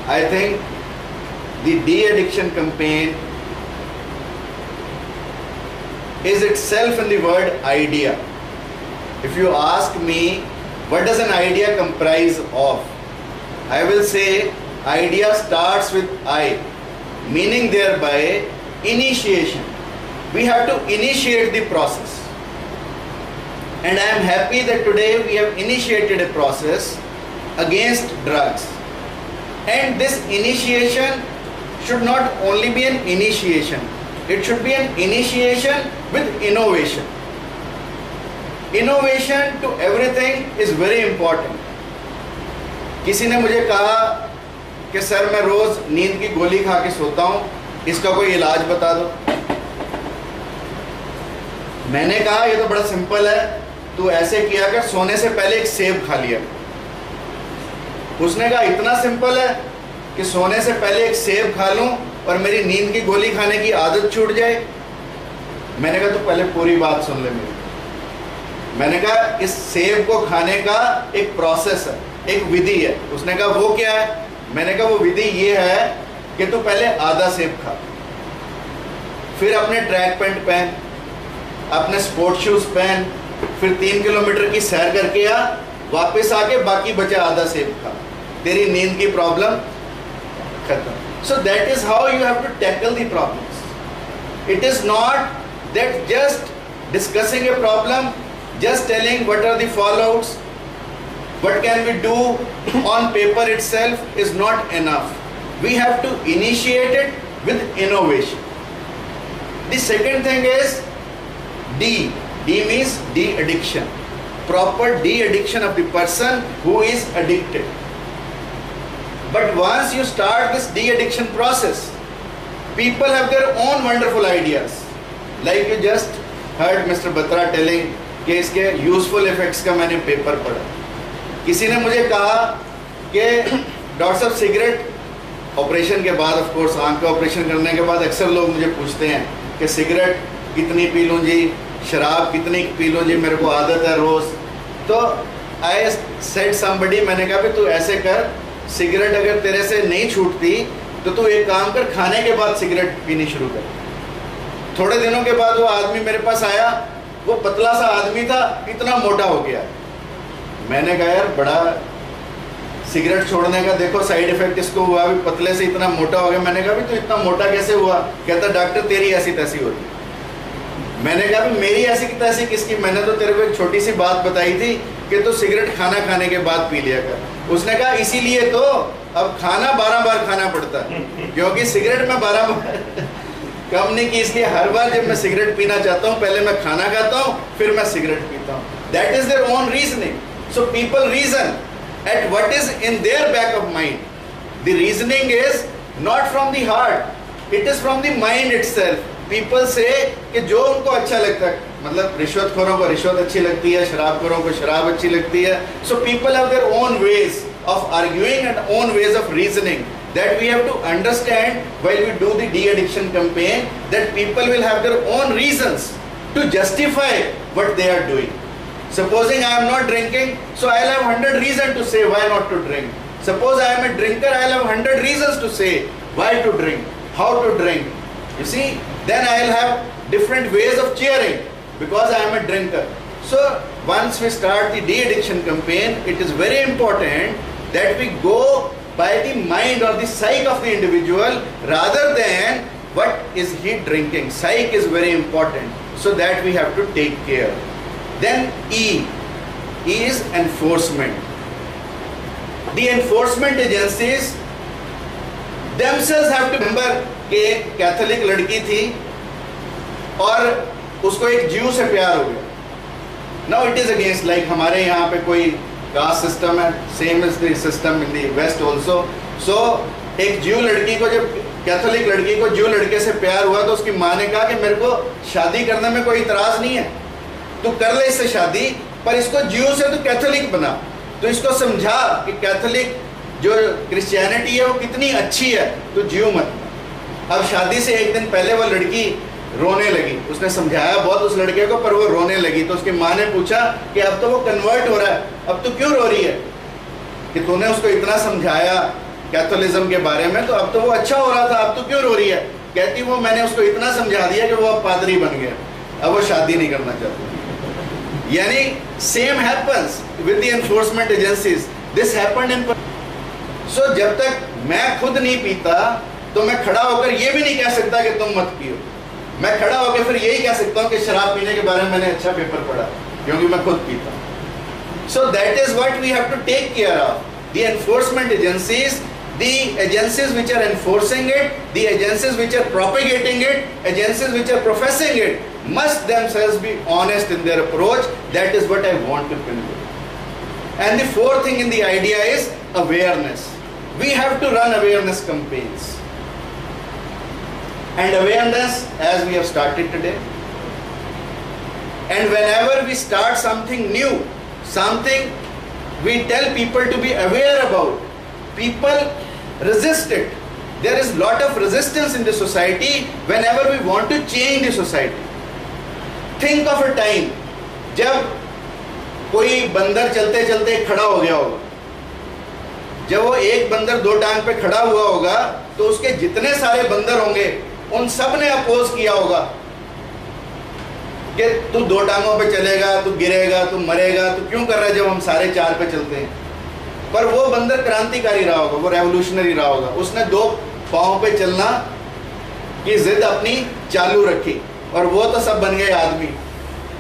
I think the de-addiction campaign is itself in the word idea. If you ask me, what does an idea comprise of? I will say idea starts with I, meaning thereby initiation. We have to initiate the process. And I am happy that today we have initiated a process against drugs. And this initiation should not only be an initiation, it should be an initiation with innovation. Innovation to everything is very important. किसी ने मुझे कहा कि sir मैं रोज नींद की गोली खा के सोता हूँ, इसका कोई इलाज बता दो। मैंने कहा ये तो बड़ा सिंपल है, तू ऐसे किया कर, सोने से पहले एक सेब खा लिया। उसने कहा इतना सिंपल है कि सोने से पहले एक सेब खा लूं और मेरी नींद की गोली खाने की आदत छूट जाए। मैंने कहा तो पहले पूरी बात सुन ले मेरी। मैंने कहा इस सेब को खाने का एक प्रोसेस है, एक विधि है। उसने कहा वो क्या है? मैंने कहा वो विधि ये है कि तू पहले आधा सेब खा, फिर अपने ट्रैक पैंट पहन, अपने स्पोर्ट शूज पहन, फिर 3 किलोमीटर की सैर करके आ, वापस आके बाकी बचा आधा सेब खा, तेरी नींद की प्रॉब्लम खत्म। So that is how you have to tackle the problems. It is not that just discussing a problem, just telling what are the fallouts, what can we do on paper itself is not enough. We have to initiate it with innovation. The second thing is D. D means de-addiction. Proper de-addiction of the person who is addicted. But once you start this de-addiction process, people have their own wonderful ideas. Like you just heard Mr. Batra telling कि इसके useful effects का मैंने paper पढ़ा। किसी ने मुझे कहा कि डॉक्टर साहब सिगरेट ऑपरेशन के बाद, ऑफ कोर्स आंख का ऑपरेशन करने के बाद अक्सर लोग मुझे पूछते हैं कि सिगरेट कितनी पी लूँ जी, शराब कितनी पी लूँ जी, मेरे को आदत है रोज़। तो आई सेड समबडी, मैंने कहा भी तू ऐसे कर, सिगरेट अगर तेरे से नहीं छूटती तो तू एक काम कर, खाने के बाद सिगरेट पीनी शुरू कर। थोड़े दिनों के बाद वो आदमी मेरे पास आया, वो पतला सा आदमी था, इतना मोटा हो गया। मैंने कहा यार बड़ा सिगरेट छोड़ने का देखो साइड इफेक्ट इसको हुआ, अभी पतले से इतना मोटा हो गया। मैंने कहा भी तू इतना मोटा कैसे हुआ? कहता डॉक्टर तेरी ऐसी तैसी होती। मैंने कहा भी मेरी ऐसी की तैसी किसकी? मैंने तो तेरे को एक छोटी सी बात बताई थी कि तू सिगरेट खाना खाने के बाद पी लिया कर। उसने कहा इसीलिए तो अब खाना 12 बार खाना पड़ता है, क्योंकि सिगरेट में 12 बार कम नहीं की, इसलिए हर बार जब मैं सिगरेट पीना चाहता हूँ पहले मैं खाना खाता हूँ, फिर मैं सिगरेट पीता हूँ। That is their own reasoning. So people reason at what is in their back of mind. The reasoning is not from the heart, it is from the mind itself. People say कि जो उनको अच्छा लगता है, मतलब रिश्वतखोरों को रिश्वत अच्छी लगती है, शराबखोरों को शराब अच्छी लगती है। So people have their own ways of arguing and own ways of reasoning that we have to understand while we do the de-addiction campaign, that people will have their own reasons to justify what they are doing. Supposing I am not drinking, so I will have 100 reasons to say why not to drink. Suppose I am a drinker, I will have 100 reasons to say why to drink, how to drink. You see, then I will have different ways of cheering because I am a drinker. So once we start the de-addiction campaign, it is very important that we go by the mind or the psyche of the individual rather than what is he drinking. Psyche is very important, so that we have to take care. Then E is enforcement. The enforcement agencies themselves have to remember कि एक Catholic लड़की थी और उसको एक ज्यू से प्यार हो गया। Now it is against, like हमारे यहाँ पे कोई कास्ट सिस्टम है, same is the system in the west also. So एक ज्यू लड़की को, जब कैथोलिक लड़की को ज्यू लड़के से प्यार हुआ तो उसकी माँ ने कहा कि मेरे को शादी करने में कोई इतराज नहीं है, तू कर ले इससे शादी, पर इसको ज्यू से तू कैथोलिक बना। तो इसको समझा कि कैथोलिक जो क्रिश्चियनिटी है वो कितनी अच्छी है, तो ज्यू मत। अब शादी से एक दिन पहले वो लड़की रोने लगी। उसने समझाया बहुत उस लड़के को, पर वो रोने लगी। तो उसकी माँ ने पूछा कि अब तो वो कन्वर्ट हो रहा है, अब तो क्यों रो रही है? कि तूने उसको इतना समझाया कैथोलिज्म के बारे में, तो अब तो वो अच्छा हो रहा था, अब तो क्यों रो रही है? कहती वो मैंने उसको इतना समझा दिया कि वो अब पादरी बन गया, अब वो शादी नहीं करना चाहती। यानी same happens with the enforcement agencies, this happened in. So जब तक मैं खुद नहीं पीता तो मैं खड़ा होकर ये भी नहीं कह सकता कि तुम मत पियो। मैं खड़ा होकर फिर यही कह सकता हूँ कि शराब पीने के बारे में मैंने अच्छा पेपर पढ़ा, क्योंकि मैं खुद पीता। So that is what we have to take care of. The enforcement agencies, the agencies which are enforcing it, the agencies which are propagating it, agencies which are professing it, must themselves be honest in their approach. That is what I want to convey. And the fourth thing in the idea is awareness. We have to run awareness campaigns. And awareness, as we have started today, and whenever we start something new, something we tell people to be aware about, people resist it. There is lot of resistance in the society whenever we want to change the society. Think of a time जब कोई बंदर चलते चलते खड़ा हो गया होगा। जब वो एक बंदर दो टांग पे खड़ा हुआ होगा तो उसके जितने सारे बंदर होंगे उन सब ने अपोज किया होगा कि तू दो टांगों पे चलेगा, तू गिरेगा, तू मरेगा, तू क्यों कर रहा है जब हम सारे चार पे चलते हैं। पर वो बंदर क्रांतिकारी रहा होगा, वो रेवोल्यूशनरी रहा होगा, उसने दो पांव पे चलना की जिद अपनी चालू रखी, और वो तो सब बन गए आदमी।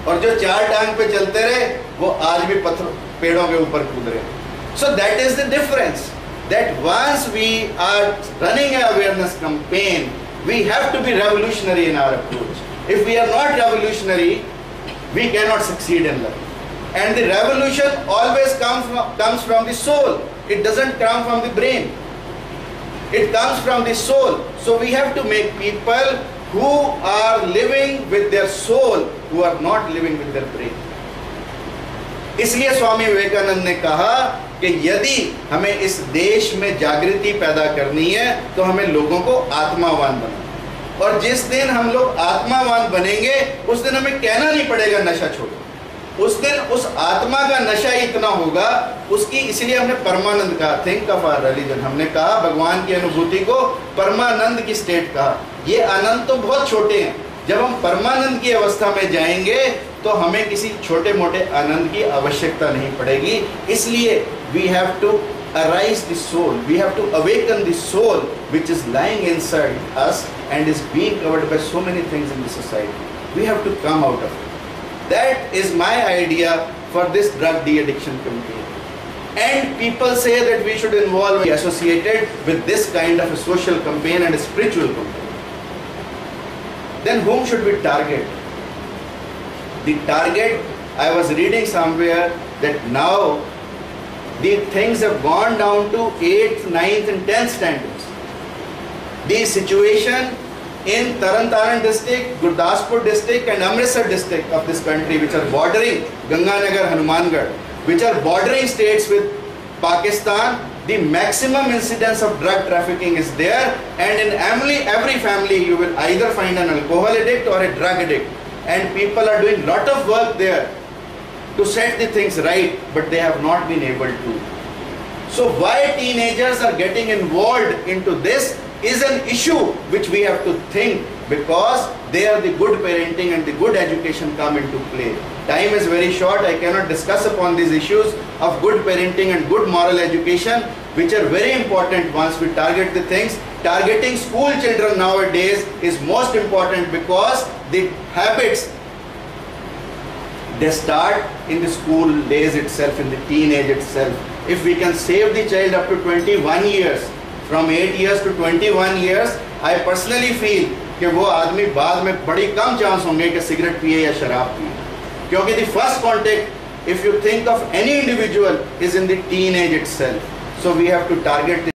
और जो चार टांग पे चलते रहे वो आज भी पत्थर पेड़ों के ऊपर कूद रहे। So that is the difference, that once we are running an awareness campaign, we have to be revolutionary in our approach. If we are not revolutionary, we cannot succeed in life. And the revolution always comes from the soul. It doesn't come from the brain. It comes from the soul. So we have to make people who are living with their soul, who are not living with their brain. इसलिए स्वामी विवेकानंद ने कहा कि यदि हमें इस देश में जागृति पैदा करनी है तो हमें लोगों को आत्मावान बनाना। और जिस दिन हम लोग आत्मावान बनेंगे उस दिन हमें कहना नहीं पड़ेगा नशा छोड़ो। उस दिन उस आत्मा का नशा ही इतना होगा उसकी। इसलिए हमने परमानंद कहा, थिंक ऑफ आवर रिलीजन। हमने कहा भगवान की अनुभूति को परमानंद की स्टेट कहा। ये आनंद तो बहुत छोटे हैं, जब हम परमानंद की अवस्था में जाएंगे तो हमें किसी छोटे मोटे आनंद की आवश्यकता नहीं पड़ेगी। इसलिए we have to arise the soul, we have to awaken the soul which is lying inside us and is being covered by so many things in the society. We have to come out of it. That is my idea for this drug de-addiction campaign. And people say that we should involve, be associated with this kind of a social campaign and a spiritual campaign. Then whom should we target? The target, I was reading somewhere that now the things have gone down to 8th, 9th and 10th standards. The situation in Taran Taran district, Gurdaspur district and Amritsar district of this country, which are bordering Ganganagar, Hanumangarh, which are bordering states with Pakistan, the maximum incidence of drug trafficking is there, and in every family you will either find an alcohol addict or a drug addict, and people are doing lot of work there to set the things right, but they have not been able to. So why teenagers are getting involved into this is an issue which we have to think, because there the good parenting and the good education come into play. Time is very short, I cannot discuss upon these issues of good parenting and good moral education, which are very important once we target the things. Targeting school children nowadays is most important because the habits, they start in the school days itself, in the teenage itself. If we can save the child up to 21 years, from 8 years to 21 years, I personally feel कि वो आदमी बाद में बड़ी कम chance होंगे कि cigarette पिए या शराब पिए, क्योंकि the first contact, if you think of any individual, is in the teenage itself. So we have to target